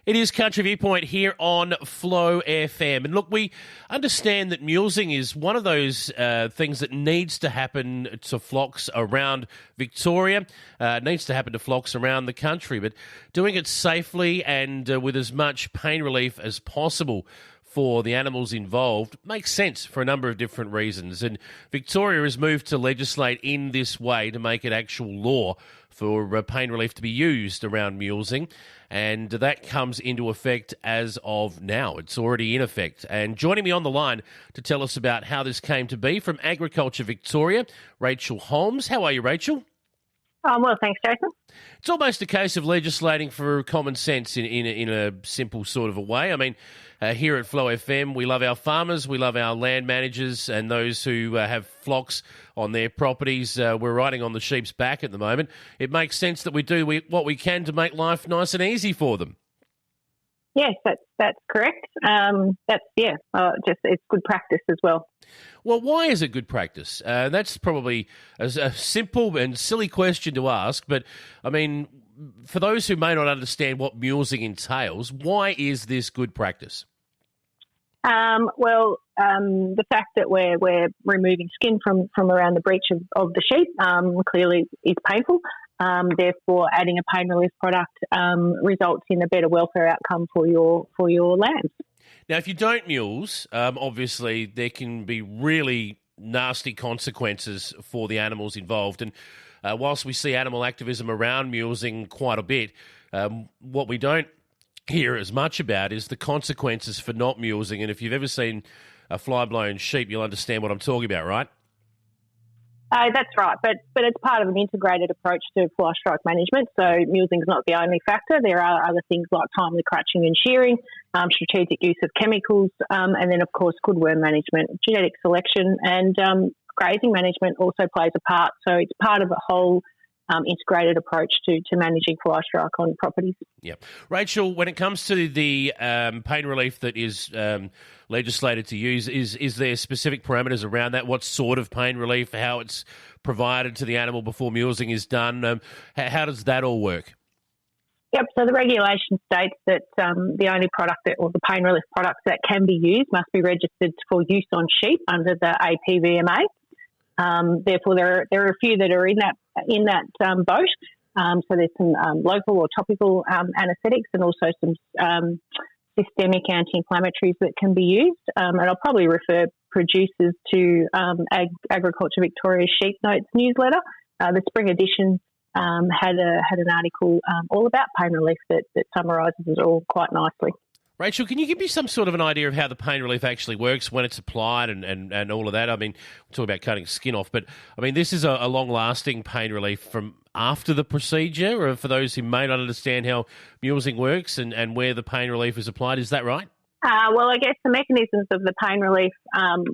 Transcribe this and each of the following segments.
It is Country Viewpoint here on Flow FM. And look, we understand that mulesing is one of those things that needs to happen to flocks around Victoria, needs to happen to flocks around the country, but doing it safely and with as much pain relief as possible for the animals involved makes sense for a number of different reasons. And Victoria has moved to legislate in this way to make it actual law for pain relief to be used around mulesing. And that comes into effect as of now. It's already in effect. And joining me on the line to tell us about how this came to be from Agriculture Victoria, Rachael Holmes. How are you, Rachael? Well, thanks, Jason. It's almost a case of legislating for common sense in a simple sort of a way. I mean, here at Flow FM, we love our farmers, we love our land managers and those who have flocks on their properties. We're riding on the sheep's back at the moment. It makes sense that we do what we can to make life nice and easy for them. Yes, that's correct. It's good practice as well. Well, why is it good practice? That's probably a simple and silly question to ask, but I mean, for those who may not understand what mulesing entails, why is this good practice? The fact that we're removing skin from around the breech of the sheep clearly is painful. Therefore, adding a pain relief product results in a better welfare outcome for your lambs. Now, if you don't mule, obviously there can be really nasty consequences for the animals involved. And whilst we see animal activism around mulesing quite a bit, what we don't hear as much about is the consequences for not mulesing. And if you've ever seen a fly-blown sheep, you'll understand what I'm talking about, right? That's right, but it's part of an integrated approach to fly strike management. So mulesing is not the only factor. There are other things like timely crutching and shearing, strategic use of chemicals, and then, of course, good worm management, genetic selection, and grazing management also plays a part. So it's part of a whole integrated approach to managing fly strike on properties. Yep. Rachael, when it comes to the pain relief that is legislated to use, is there specific parameters around that? What sort of pain relief, how it's provided to the animal before mulesing is done? How does that all work? Yep, so the regulation states that the only product or the pain relief products that can be used must be registered for use on sheep under the APVMA. Therefore, there are a few that are in that boat. So there's some local or topical anaesthetics and also some systemic anti-inflammatories that can be used. And I'll probably refer producers to Agriculture Victoria's Sheep Notes newsletter. The spring edition had an article all about pain relief that summarises it all quite nicely. Rachael, can you give me some sort of an idea of how the pain relief actually works, when it's applied and all of that? I mean, we're talking about cutting skin off, but I mean, this is a long-lasting pain relief from after the procedure, or for those who may not understand how mulesing works and where the pain relief is applied. Is that right? I guess the mechanisms of the pain relief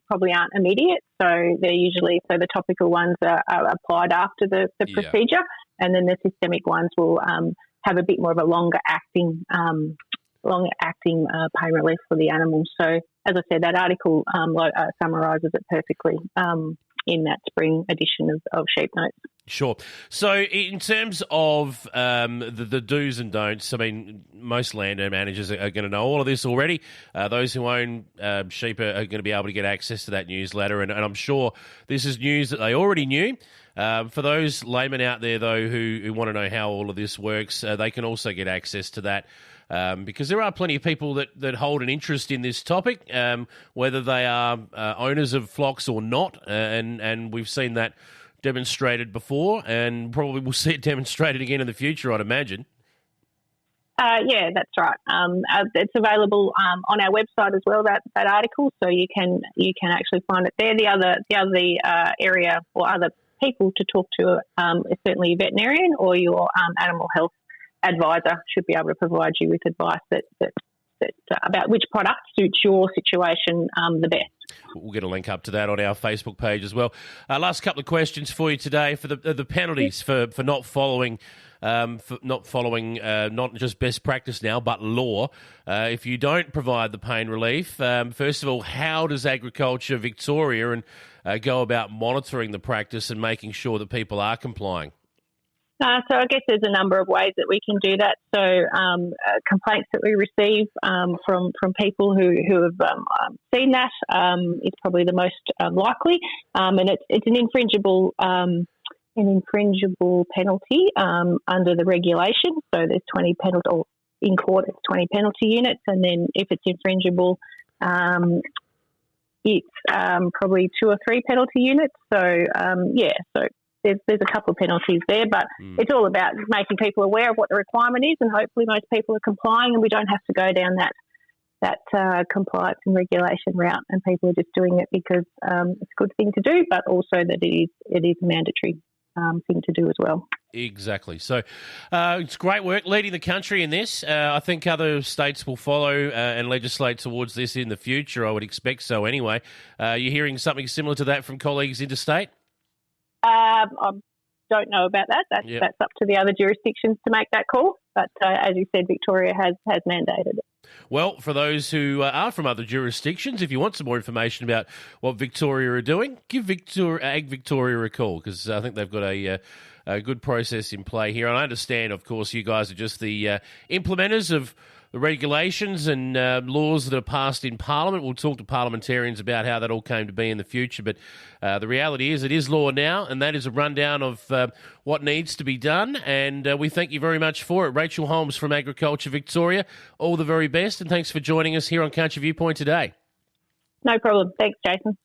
probably aren't immediate, so the topical ones are applied after the procedure, and then the systemic ones will have a bit more of a longer acting pain relief for the animals. So, as I said, that article summarises it perfectly in that spring edition of Sheep Notes. Sure. So in terms of the do's and don'ts, I mean, most land managers are going to know all of this already. Those who own sheep are going to be able to get access to that newsletter, and I'm sure this is news that they already knew. For those laymen out there, though, who want to know how all of this works, they can also get access to that. Because there are plenty of people that hold an interest in this topic, whether they are owners of flocks or not, and we've seen that demonstrated before, and probably we'll see it demonstrated again in the future, I'd imagine. Yeah, that's right. It's available on our website as well, that article, so you can actually find it there. The other area or other people to talk to is certainly your veterinarian or your animal health advisor should be able to provide you with advice that about which product suits your situation the best. We'll get a link up to that on our Facebook page as well. Last couple of questions for you today for the penalties for not following not just best practice now but law. If you don't provide the pain relief, first of all, how does Agriculture Victoria go about monitoring the practice and making sure that people are complying? So I guess there's a number of ways that we can do that. So complaints that we receive from people who have seen that is probably the most likely, and it's an infringible penalty under the regulation. So there's 20 penalty, or in court it's 20 penalty units, and then if it's infringible, it's probably 2 or 3 penalty units. So so there's a couple of penalties there, but it's all about making people aware of what the requirement is, and hopefully most people are complying, and we don't have to go down that compliance and regulation route, and people are just doing it because it's a good thing to do, but also that it is a mandatory thing to do as well. Exactly. So it's great work leading the country in this. I think other states will follow and legislate towards this in the future. I would expect so anyway. You're hearing something similar to that from colleagues interstate? I don't know about that. That's up to the other jurisdictions to make that call. But as you said, Victoria has mandated it. Well, for those who are from other jurisdictions, if you want some more information about what Victoria are doing, give Ag Victoria a call, because I think they've got a good process in play here. And I understand, of course, you guys are just the implementers of the regulations and laws that are passed in Parliament. We'll talk to parliamentarians about how that all came to be in the future. But the reality is it is law now, and that is a rundown of what needs to be done. And we thank you very much for it. Rachael Holmes from Agriculture Victoria, all the very best, and thanks for joining us here on Country Viewpoint today. No problem. Thanks, Jason.